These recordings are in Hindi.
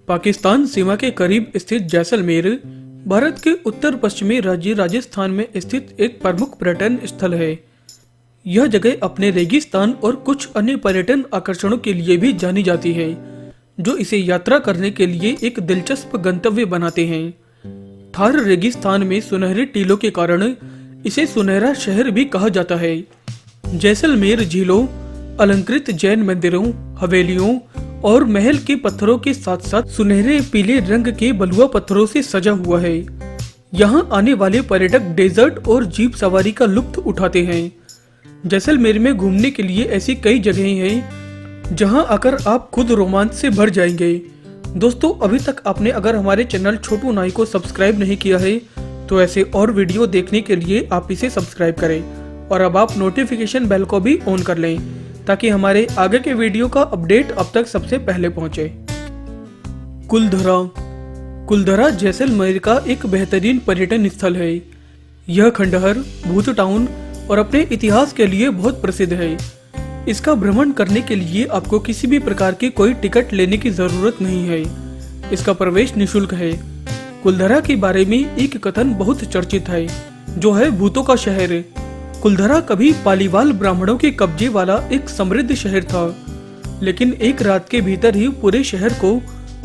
पाकिस्तान सीमा के करीब स्थित जैसलमेर भारत के उत्तर पश्चिमी राज्य राजस्थान में स्थित एक प्रमुख पर्यटन स्थल है। यह जगह अपने रेगिस्तान और कुछ अन्य पर्यटन आकर्षणों के लिए भी जानी जाती है, जो इसे यात्रा करने के लिए एक दिलचस्प गंतव्य बनाते हैं। थार रेगिस्तान में सुनहरे टीलों के कारण इसे सुनहरा शहर भी कहा जाता है। जैसलमेर झीलों, अलंकृत जैन मंदिरों, हवेलियों और महल के पत्थरों के साथ साथ सुनहरे पीले रंग के बलुआ पत्थरों से सजा हुआ है। यहाँ आने वाले पर्यटक डेजर्ट और जीप सवारी का लुत्फ उठाते हैं। जैसलमेर में घूमने के लिए ऐसी कई जगहें हैं जहाँ आकर आप खुद रोमांच से भर जाएंगे। दोस्तों, अभी तक आपने अगर हमारे चैनल छोटू नाई को सब्सक्राइब नहीं किया है तो ऐसे और वीडियो देखने के लिए आप इसे सब्सक्राइब करें और अब आप नोटिफिकेशन बेल को भी ऑन कर लें ताकि हमारे आगे के वीडियो का अपडेट अब तक सबसे पहले पहुंचे। कुलधरा जैसलमेर का एक बेहतरीन पर्यटन स्थल है। यह खंडहर, भूत टाउन और अपने इतिहास के लिए बहुत प्रसिद्ध है। इसका भ्रमण करने के लिए आपको किसी भी प्रकार की कोई टिकट लेने की जरूरत नहीं है। इसका प्रवेश निःशुल्क है। कुलधरा के बारे में एक कथन बहुत चर्चित है, जो है भूतों का शहर। कुलधरा कभी पालीवाल ब्राह्मणों के कब्जे वाला एक समृद्ध शहर था, लेकिन एक रात के भीतर ही पूरे शहर को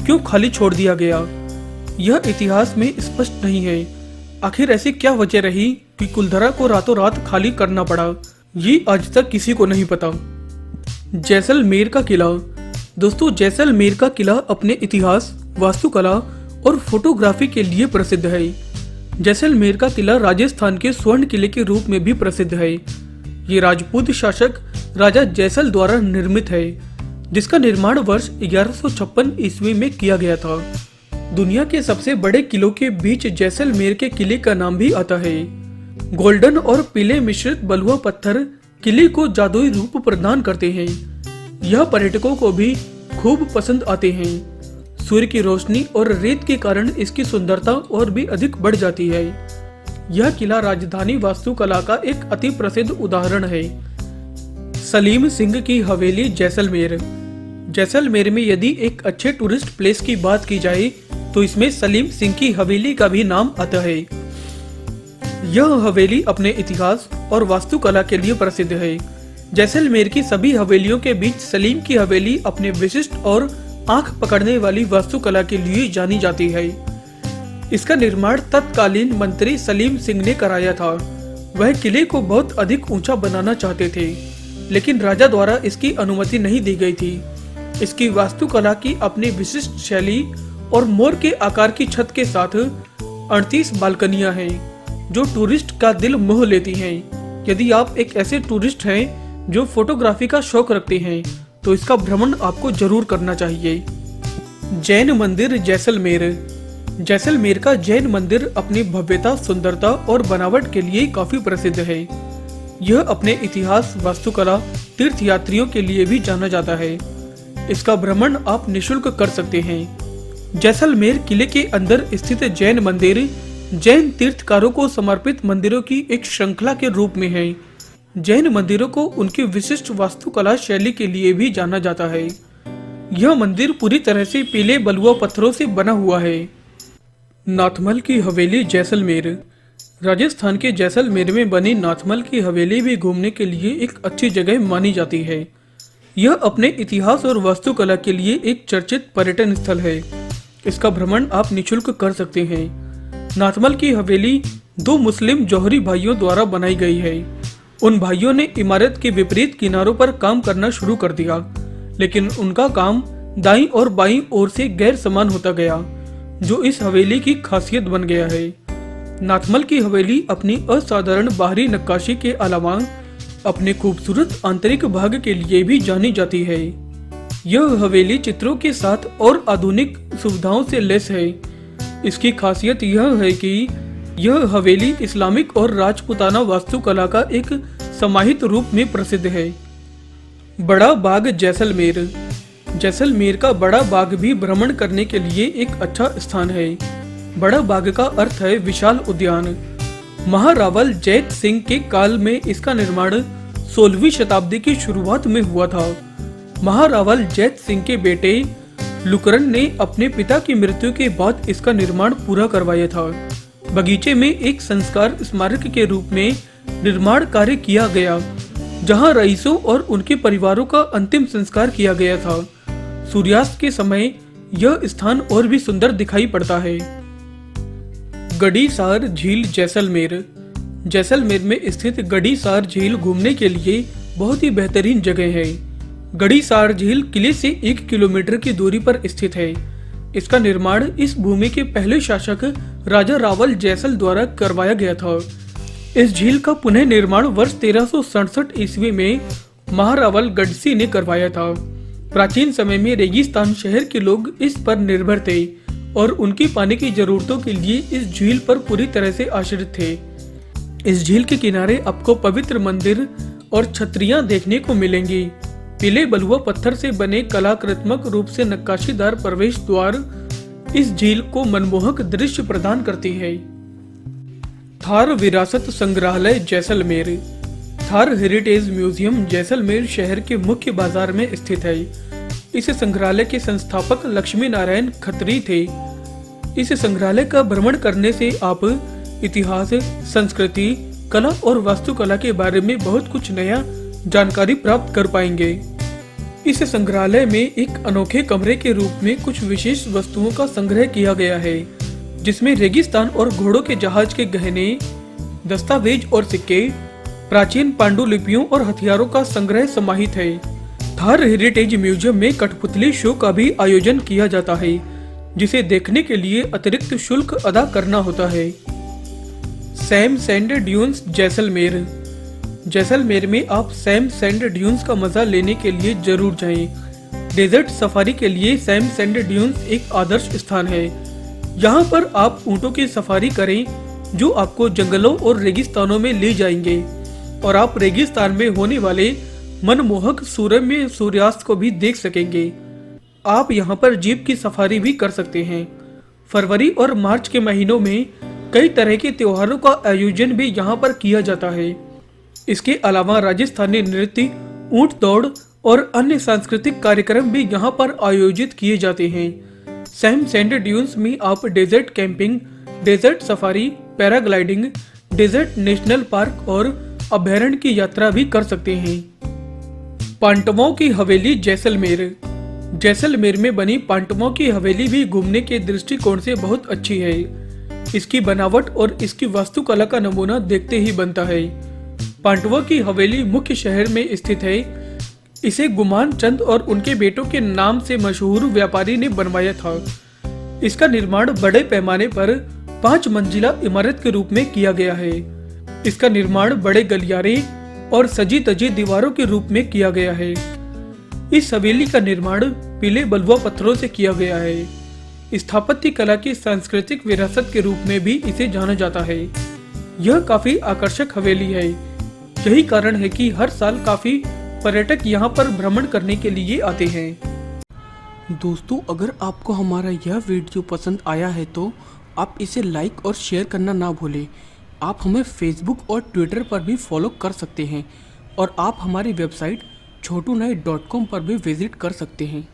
क्यों खाली छोड़ दिया गया, यह इतिहास में स्पष्ट नहीं है। आखिर ऐसी क्या वजह रही कि कुलधरा को रातों रात खाली करना पड़ा, ये आज तक किसी को नहीं पता। जैसलमेर का किला। दोस्तों, जैसलमेर का किला अपने इतिहास, वास्तुकला और फोटोग्राफी के लिए प्रसिद्ध है। जैसलमेर का किला राजस्थान के स्वर्ण किले के रूप में भी प्रसिद्ध है। ये राजपूत शासक राजा जैसल द्वारा निर्मित है, जिसका निर्माण वर्ष 1156 ईस्वी में किया गया था। दुनिया के सबसे बड़े किलों के बीच जैसलमेर के किले का नाम भी आता है। गोल्डन और पीले मिश्रित बलुआ पत्थर किले को जादुई रूप प्रदान करते हैं। यह पर्यटकों को भी खूब पसंद आते हैं। सूर्य की रोशनी और रेत के कारण इसकी सुंदरता और भी अधिक बढ़ जाती है। यह किला राजधानी वास्तुकला का एक अति प्रसिद्ध उदाहरण है। सलीम सिंह की हवेली जैसलमेर। जैसलमेर में यदि एक अच्छे टूरिस्ट प्लेस की बात की जाए तो इसमें सलीम सिंह की हवेली का भी नाम आता है। यह हवेली अपने इतिहास और वास्तुकला के लिए प्रसिद्ध है। जैसलमेर की सभी हवेलियों के बीच सलीम की हवेली अपने विशिष्ट और आंख पकड़ने वाली वास्तुकला के लिए जानी जाती है। इसका निर्माण तत्कालीन मंत्री सलीम सिंह ने कराया था। वह किले को बहुत अधिक ऊंचा बनाना चाहते थे, लेकिन राजा द्वारा इसकी अनुमति नहीं दी गई थी। इसकी वास्तुकला की अपनी विशिष्ट शैली और मोर के आकार की छत के साथ 38 बालकनियां हैं, जो टूरिस्ट का दिल मोह लेती हैं। यदि आप एक ऐसे टूरिस्ट हैं जो फोटोग्राफी का शौक रखते हैं तो इसका भ्रमण आपको जरूर करना चाहिए। जैन मंदिर जैसलमेर। जैसलमेर का जैन मंदिर अपनी भव्यता, सुंदरता और बनावट के लिए काफी प्रसिद्ध है। यह अपने इतिहास, वास्तुकला, तीर्थयात्रियों के लिए भी जाना जाता है। इसका भ्रमण आप निःशुल्क कर सकते हैं। जैसलमेर किले के अंदर स्थित जैन मंदिर जैन तीर्थकारों को समर्पित मंदिरों की एक श्रृंखला के रूप में है। जैन मंदिरों को उनकी विशिष्ट वास्तुकला शैली के लिए भी जाना जाता है। यह मंदिर पूरी तरह से पीले बलुआ पत्थरों से बना हुआ है। नाथमल की हवेली जैसलमेर। राजस्थान के जैसलमेर में बनी नाथमल की हवेली भी घूमने के लिए एक अच्छी जगह मानी जाती है। यह अपने इतिहास और वास्तुकला के लिए एक चर्चित पर्यटन स्थल है। इसका भ्रमण आप निःशुल्क कर सकते हैं। नाथमल की हवेली 2 मुस्लिम जौहरी भाइयों द्वारा बनाई गई है। उन भाइयों ने इमारत के विपरीत किनारों पर काम करना शुरू कर दिया, लेकिन उनका काम दाईं और बाईं ओर से गैर समान होता गया, जो इस हवेली की खासियत बन गया है। नाथमल की हवेली अपनी असाधारण बाहरी नक्काशी के अलावा अपने खूबसूरत आंतरिक भाग के लिए भी जानी जाती है। यह हवेली चित्रों के साथ और आधुनिक सुविधाओं से लैस है। इसकी खासियत यह है कि यह हवेली इस्लामिक और राजपूताना वास्तुकला का एक समाहित रूप में प्रसिद्ध है। बड़ा बाग जैसलमेर। जैसलमेर का बड़ा बाग भी भ्रमण करने के लिए एक अच्छा स्थान है। बड़ा बाग का अर्थ है विशाल उद्यान। महारावल जैत सिंह के काल में इसका निर्माण 16वीं शताब्दी की शुरुआत में हुआ था। महारावल जैत सिंह के बेटे लुकरन ने अपने पिता की मृत्यु के बाद इसका निर्माण पूरा करवाया था। बगीचे में एक संस्कार स्मारक के रूप में निर्माण कार्य किया गया, जहां रईसों और उनके परिवारों का अंतिम संस्कार किया गया था। सूर्यास्त के समय यह स्थान और भी सुंदर दिखाई पड़ता है। गडीसार झील जैसलमेर। जैसलमेर में स्थित गडीसार झील घूमने के लिए बहुत ही बेहतरीन जगह है। गडीसार झील किले से 1 किलोमीटर की दूरी पर स्थित है। इसका निर्माण इस भूमि के पहले शासक राजा रावल जैसल द्वारा करवाया गया था। इस झील का पुनः निर्माण वर्ष 1367 ईस्वी में महारावल गढ़सी ने करवाया था। प्राचीन समय में रेगिस्तान शहर के लोग इस पर निर्भर थे और उनकी पानी की जरूरतों के लिए इस झील पर पूरी तरह से आश्रित थे। इस झील के किनारे आपको पवित्र मंदिर और छतरियां देखने को मिलेंगी। पीले बलुआ पत्थर से बने कलाकृत्मक रूप से नक्काशीदार प्रवेश द्वार इस झील को मनमोहक दृश्य प्रदान करती है। थार विरासत संग्रहालय जैसलमेर। थार हेरिटेज म्यूजियम जैसलमेर शहर के मुख्य बाजार में स्थित है। इस संग्रहालय के संस्थापक लक्ष्मी नारायण खत्री थे। इस संग्रहालय का भ्रमण करने से आप इतिहास, संस्कृति, कला और वास्तुकला के बारे में बहुत कुछ नया जानकारी प्राप्त कर पाएंगे। इस संग्रहालय में एक अनोखे कमरे के रूप में कुछ विशेष वस्तुओं का संग्रह किया गया है, जिसमें रेगिस्तान और घोड़ों के जहाज के गहने, दस्तावेज और सिक्के, प्राचीन पांडुलिपियों और हथियारों का संग्रह समाहित है। थार हेरिटेज म्यूजियम में कठपुतली शो का भी आयोजन किया जाता है, जिसे देखने के लिए अतिरिक्त शुल्क अदा करना होता है। Sam sand dunes Jaisalmer. Jaisalmer में आप सैम सैंड ड्यून्स का मजा लेने के लिए जरूर जाएं। डेजर्ट सफारी के लिए सैम सैंड ड्यून्स एक आदर्श स्थान है। यहाँ पर आप ऊँटों की सफारी करें, जो आपको जंगलों और रेगिस्तानों में ले जाएंगे, और आप रेगिस्तान में होने वाले मनमोहक सूर्यमय सूर्यास्त को भी देख सकेंगे। आप यहाँ पर जीप की सफारी भी कर सकते हैं। फरवरी और मार्च के महीनों में कई तरह के त्योहारों का आयोजन भी यहाँ पर किया जाता है। इसके अलावा राजस्थानी नृत्य, ऊंट दौड़ और अन्य सांस्कृतिक कार्यक्रम भी यहाँ पर आयोजित किए जाते हैं। सैम सैंड ड्यून्स में आप desert camping, desert safari, paragliding, desert national park और अभयारण्य की यात्रा भी कर सकते हैं। पांटवों की हवेली जैसलमेर। जैसलमेर में बनी पांटवों की हवेली भी घूमने के दृष्टिकोण से बहुत अच्छी है। इसकी बनावट और इसकी वास्तुकला का नमूना देखते ही बनता है। पांडवों की हवेली मुख्य शहर में स्थित है। इसे गुमान चंद और उनके बेटों के नाम से मशहूर व्यापारी ने बनवाया था। इसका निर्माण बड़े पैमाने पर 5 मंजिला इमारत के रूप में किया गया है। इसका निर्माण बड़े गलियारे और सजी तजी दीवारों के रूप में किया गया है। इस हवेली का निर्माण पीले बलुआ पत्थरों से किया गया है। स्थापत्य कला की सांस्कृतिक विरासत के रूप में भी इसे जाना जाता है। यह काफी आकर्षक हवेली है। यही कारण है कि हर साल काफी पर्यटक यहाँ पर भ्रमण करने के लिए आते हैं। दोस्तों, अगर आपको हमारा यह वीडियो पसंद आया है तो आप इसे लाइक और शेयर करना ना भूलें। आप हमें फेसबुक और ट्विटर पर भी फॉलो कर सकते हैं और आप हमारी वेबसाइट chotunai.com पर भी विजिट कर सकते हैं।